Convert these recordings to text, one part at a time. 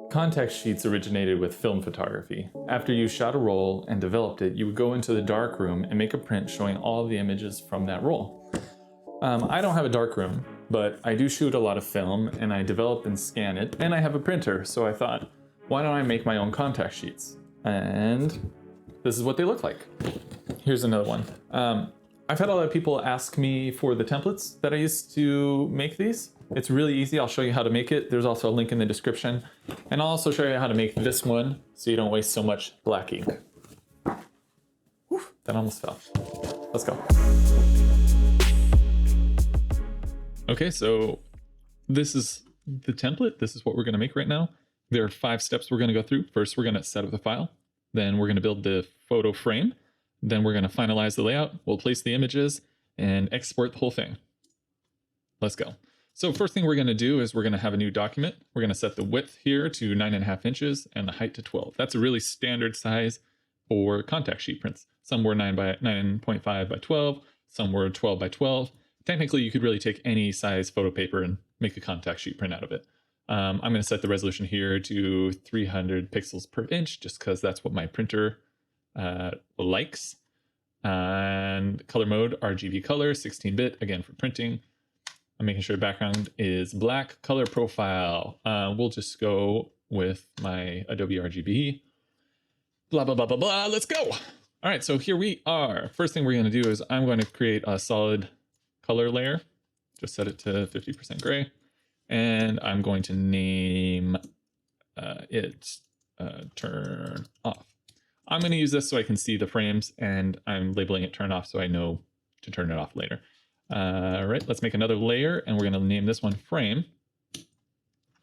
Contact sheets originated with film photography. After you shot a roll and developed it, you would go into the darkroom and make a print showing all of the images from that roll. I don't have a darkroom, but I do shoot a lot of film and I develop and scan it, and I have a printer, so I thought, why don't I make my own contact sheets? And this is what they look like. Here's another one. I've had a lot of people ask me for the templates that I used to make these. It's really easy. I'll show you how to make it. There's also a link in the description. And I'll also show you how to make this one so you don't waste so much black ink. Whew, that almost fell. Let's go. Okay, so this is the template. This is what we're gonna make right now. There are 5 steps we're gonna go through. First, we're gonna set up the file. Then we're gonna build the photo frame. Then we're gonna finalize the layout. We'll place the images and export the whole thing. Let's go. So first thing we're gonna do is we're gonna have a new document. We're gonna set the width here to 9.5 inches and the height to 12. That's a really standard size for contact sheet prints. Some were 9.5 by 12, some were 12 by 12. Technically, you could really take any size photo paper and make a contact sheet print out of it. I'm gonna set the resolution here to 300 pixels per inch, just because that's what my printer likes. And color mode, RGB color, 16-bit, again for printing. I'm making sure the background is black. Color profile, we'll just go with my Adobe RGB. Blah, blah, blah, blah, blah, let's go. All right, so here we are. First thing we're gonna do is I'm going to create a solid color layer. Just set it to 50% gray. And I'm going to name it turn off. I'm gonna use this so I can see the frames, and I'm labeling it turn off so I know to turn it off later. All right, let's make another layer, and we're gonna name this one frame.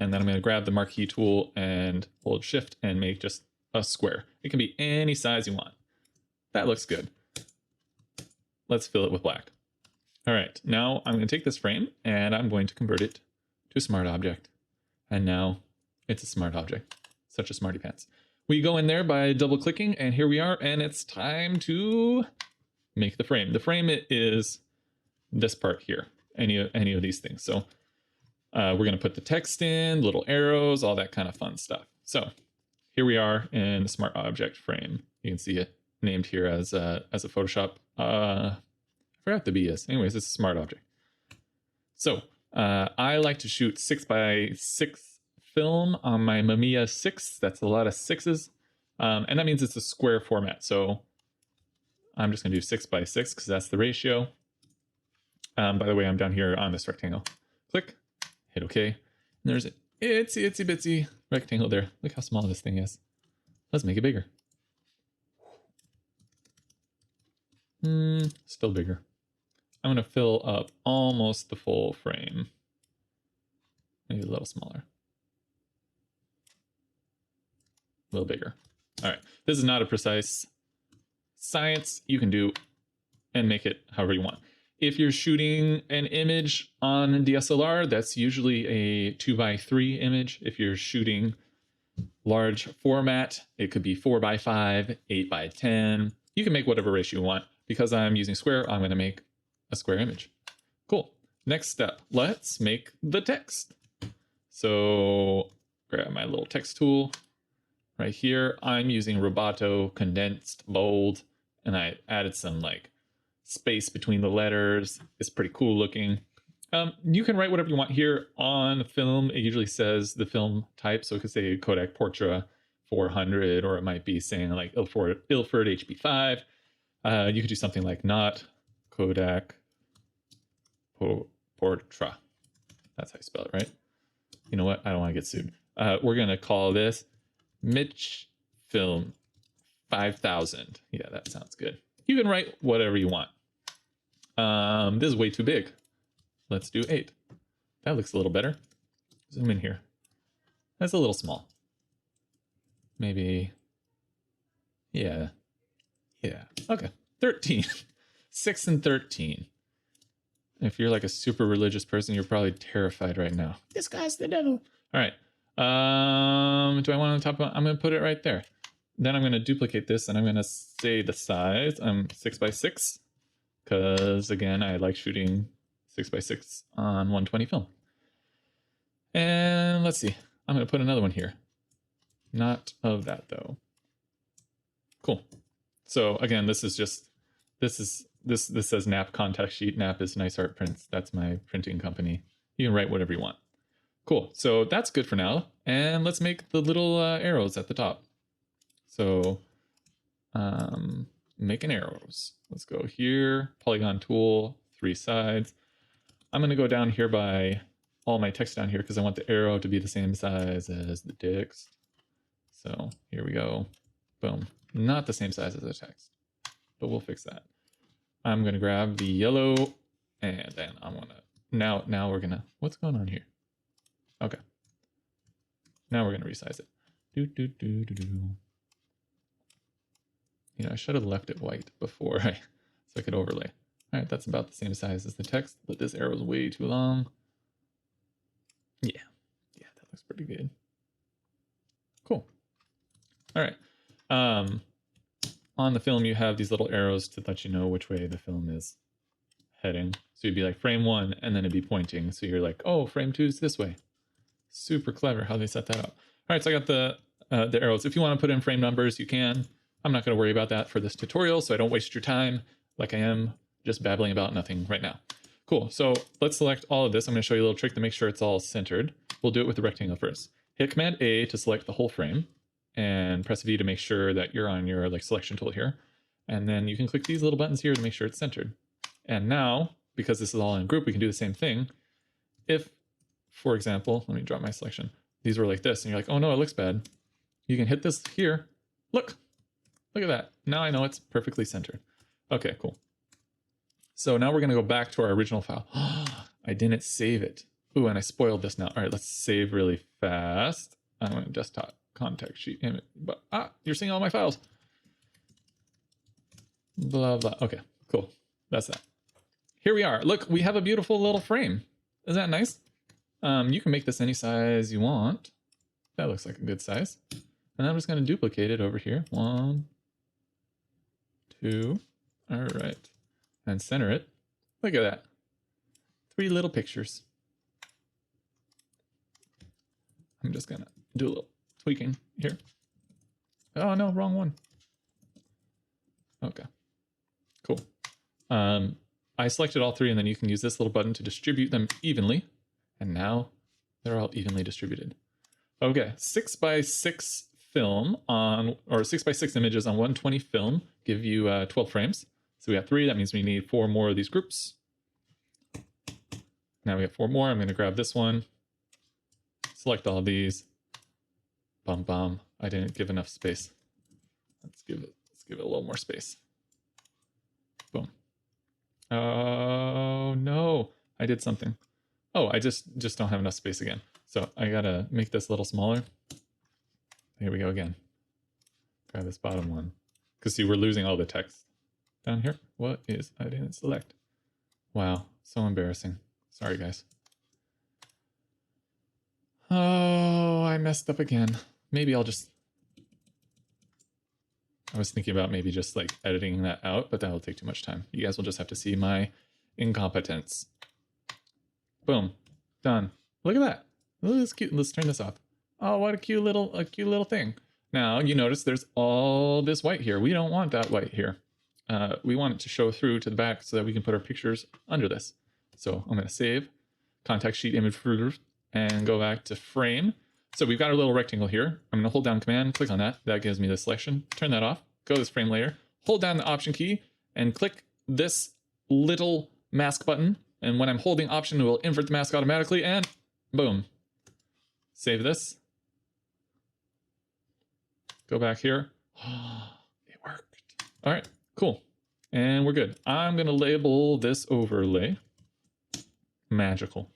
And then I'm gonna grab the marquee tool and hold shift and make just a square. It can be any size you want. That looks good. Let's fill it with black. All right, now I'm gonna take this frame and I'm going to convert it to a smart object. And now it's a smart object. Such a smarty pants. We go in there by double clicking, and here we are, and it's time to make the frame. The frame is this part here, any of these things. So we're gonna put the text in, little arrows, all that kind of fun stuff. So here we are in the smart object frame. You can see it named here as a Photoshop. I forgot the B is. Anyways, it's a smart object. So I like to shoot 6x6 film on my Mamiya 6. That's a lot of 6s. And that means it's a square format. So I'm just gonna do 6x6 because that's the ratio. By the way, I'm down here on this rectangle. Click, hit OK. And there's an itsy bitsy rectangle there. Look how small this thing is. Let's make it bigger. Still bigger. I'm gonna fill up almost the full frame. Maybe a little smaller. A little bigger. All right, this is not a precise science. You can do and make it however you want. If you're shooting an image on DSLR, that's usually a 2x3 image. If you're shooting large format, it could be 4x5, 8x10. You can make whatever ratio you want. Because I'm using square, I'm gonna make a square image. Cool. Next step, let's make the text. So grab my little text tool. Right here, I'm using Roboto condensed bold, and I added some like space between the letters. It's pretty cool looking. You can write whatever you want here on film. It usually says the film type, so it could say Kodak Portra 400, or it might be saying like Ilford HP5. You could do something like not Kodak Portra. That's how you spell it, right? You know what? I don't want to get sued. We're going to call this Mitch Film 5000. Yeah, that sounds good. You can write whatever you want. This is way too big. Let's do 8. That looks a little better. Zoom in here. That's a little small. Maybe. Yeah. Yeah. Okay. 13. 6 and 13. If you're like a super religious person, you're probably terrified right now. This guy's the devil. All right. Do I want to talk about? I'm going to put it right there. Then I'm going to duplicate this, and I'm going to say the size. 6x6, because again, I like shooting 6x6 on 120 film. And let's see. I'm going to put another one here. Not of that though. Cool. So again, this says NAP context sheet. NAP is Nice Art Prints. That's my printing company. You can write whatever you want. Cool. So that's good for now. And let's make the little arrows at the top. So making arrows. Let's go here, polygon tool, 3 sides. I'm going to go down here by all my text down here because I want the arrow to be the same size as the text. So here we go. Boom. Not the same size as the text, but we'll fix that. I'm going to grab the yellow and then I want to, now we're going to, what's going on here? Okay. Now we're going to resize it. You know, I should have left it white before so I could overlay. All right, that's about the same size as the text, but this arrow is way too long. Yeah, that looks pretty good. Cool. All right. On the film, you have these little arrows to let you know which way the film is heading. So you'd be like frame 1, and then it'd be pointing. So you're like, oh, frame 2 is this way. Super clever how they set that up. All right, so I got the arrows. If you want to put in frame numbers, you can. I'm not going to worry about that for this tutorial, so I don't waste your time like I am just babbling about nothing right now. Cool, so let's select all of this. I'm going to show you a little trick to make sure it's all centered. We'll do it with the rectangle first. Hit Command A to select the whole frame, and press V to make sure that you're on your selection tool here. And then you can click these little buttons here to make sure it's centered. And now, because this is all in a group, we can do the same thing. If, for example, let me drop my selection. These were like this, and you're like, oh no, it looks bad. You can hit this here. Look at that. Now I know it's perfectly centered. Okay, cool. So now we're going to go back to our original file. I didn't save it. Ooh, and I spoiled this now. All right, let's save really fast. I'm going to desktop context sheet image. But you're seeing all my files. Blah, blah. Okay, cool. That's that. Here we are. Look, we have a beautiful little frame. Isn't that nice? You can make this any size you want. That looks like a good size. And I'm just going to duplicate it over here. 1, 2. All right. And center it. Look at that. 3 little pictures. I'm just going to do a little tweaking here. Oh no, wrong one. Okay. Cool. I selected all 3, and then you can use this little button to distribute them evenly. And now they're all evenly distributed. Okay, 6x6 film on, or 6x6 images on 120 film give you 12 frames. So we have 3, that means we need 4 more of these groups. Now we have 4 more. I'm going to grab this one, select all of these. Bum bum. I didn't give enough space. Let's give it a little more space. Boom. Oh no, I did something. Oh, I just don't have enough space again. So I gotta make this a little smaller. Here we go again. Grab this bottom one. Because see, we're losing all the text down here. What is, I didn't select. Wow, so embarrassing. Sorry guys. Oh, I messed up again. Maybe I'll just, I was thinking about maybe just like editing that out, but that will take too much time. You guys will just have to see my incompetence. Boom, done. Look at that. Look, that's cute. Let's turn this off. Oh, what a cute little thing. Now you notice there's all this white here. We don't want that white here. We want it to show through to the back so that we can put our pictures under this. So I'm going to save context sheet image folders and go back to frame. So we've got our little rectangle here. I'm going to hold down Command, click on that. That gives me the selection. Turn that off. Go to this frame layer. Hold down the Option key and click this little mask button. And when I'm holding Option, it will invert the mask automatically. And boom. Save this. Go back here. It worked. All right, cool. And we're good. I'm going to label this overlay magical.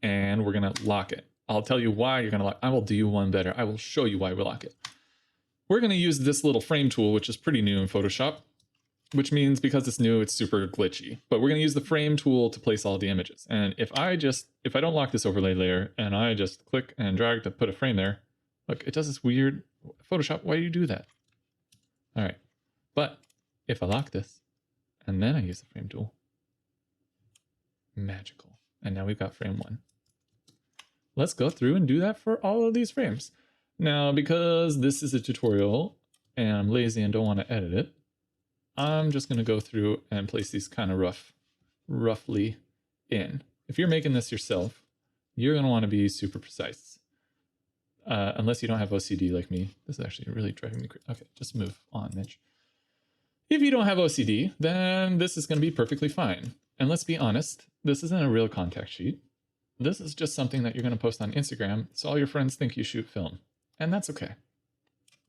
And we're going to lock it. I'll tell you why you're going to lock. I will do you one better. I will show you why we lock it. We're going to use this little frame tool, which is pretty new in Photoshop, which means because it's new, it's super glitchy. But we're going to use the frame tool to place all the images. And if I don't lock this overlay layer and I just click and drag to put a frame there, look, it does this weird, Photoshop, why do you do that? All right. But if I lock this and then I use the frame tool, magical. And now we've got frame 1. Let's go through and do that for all of these frames. Now, because this is a tutorial and I'm lazy and don't want to edit it, I'm just going to go through and place these kind of roughly in. If you're making this yourself, you're going to want to be super precise. Unless you don't have OCD like me. This is actually really driving me crazy. Okay, just move on, Mitch. If you don't have OCD, then this is going to be perfectly fine. And let's be honest, this isn't a real contact sheet. This is just something that you're going to post on Instagram so all your friends think you shoot film. And that's okay.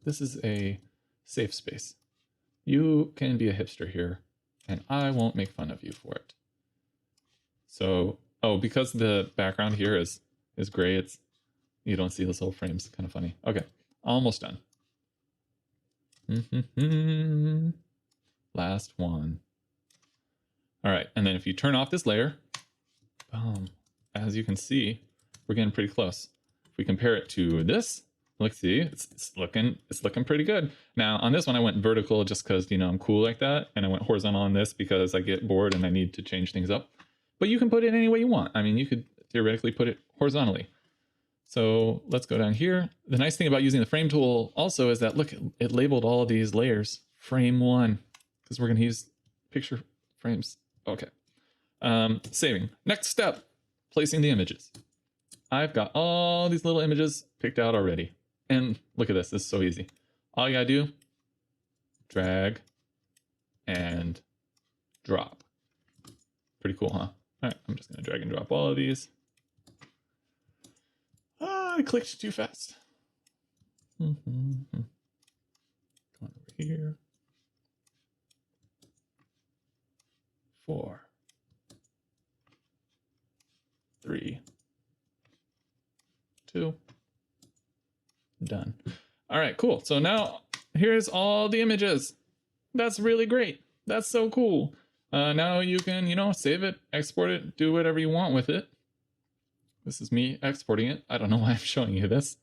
This is a safe space. You can be a hipster here, and I won't make fun of you for it. So, oh, because the background here is gray, you don't see this whole frame's kind of funny. Okay, almost done. Last one. All right, and then if you turn off this layer, boom, as you can see, we're getting pretty close. If we compare it to this, let's see, it's looking pretty good. Now on this one, I went vertical just because, you know, I'm cool like that, and I went horizontal on this because I get bored and I need to change things up. But you can put it any way you want. I mean, you could theoretically put it horizontally. So let's go down here. The nice thing about using the frame tool also is that, look, it labeled all of these layers frame 1, because we're going to use picture frames. Okay. Saving. Next step, placing the images. I've got all these little images picked out already. And look at this. This is so easy. All you got to do, drag and drop. Pretty cool, huh? All right, I'm just going to drag and drop all of these. I clicked too fast. Going over here. 4, 3, 2, done. All right, cool. So now here's all the images. That's really great. That's so cool. Now you can, you know, save it, export it, do whatever you want with it. This is me exporting it. I don't know why I'm showing you this.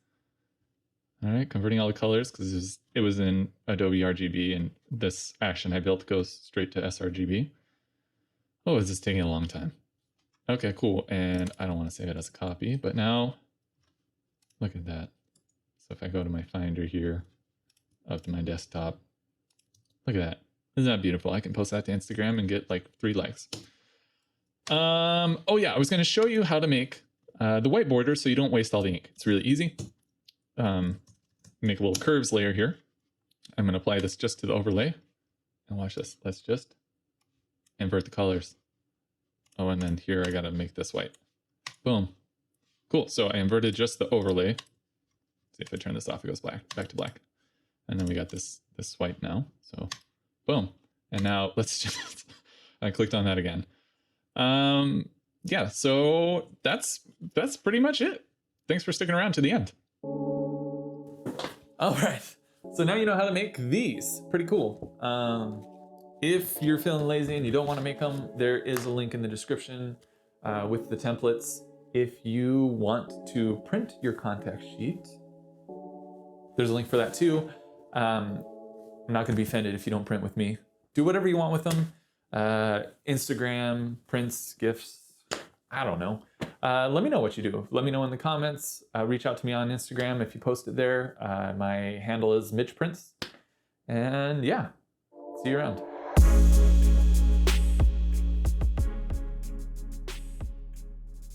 All right, converting all the colors because it was in Adobe RGB, and this action I built goes straight to sRGB. Oh, is this taking a long time? Okay, cool. And I don't want to save it as a copy, but now look at that. So if I go to my Finder here, up to my desktop, look at that. Isn't that beautiful? I can post that to Instagram and get like 3 likes. Oh yeah, I was going to show you how to make the white border so you don't waste all the ink. It's really easy. Make a little curves layer here. I'm going to apply this just to the overlay. And watch this. Let's just invert the colors. Oh, and then here I got to make this white. Boom. Cool. So I inverted just the overlay. See if I turn this off, it goes back to black. And then we got this white now. So boom. And now let's just, I clicked on that again. Yeah, so that's pretty much it. Thanks for sticking around to the end. All right, so now you know how to make these. Pretty cool. If you're feeling lazy and you don't want to make them, there is a link in the description with the templates. If you want to print your contact sheet, there's a link for that too. I'm not going to be offended if you don't print with me. Do whatever you want with them. Instagram, prints, gifts, I don't know. Let me know what you do. Let me know in the comments. Reach out to me on Instagram if you post it there. My handle is MitchPrints. And yeah, see you around.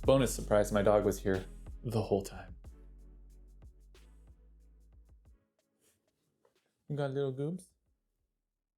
Bonus surprise, my dog was here the whole time. You got little goobs?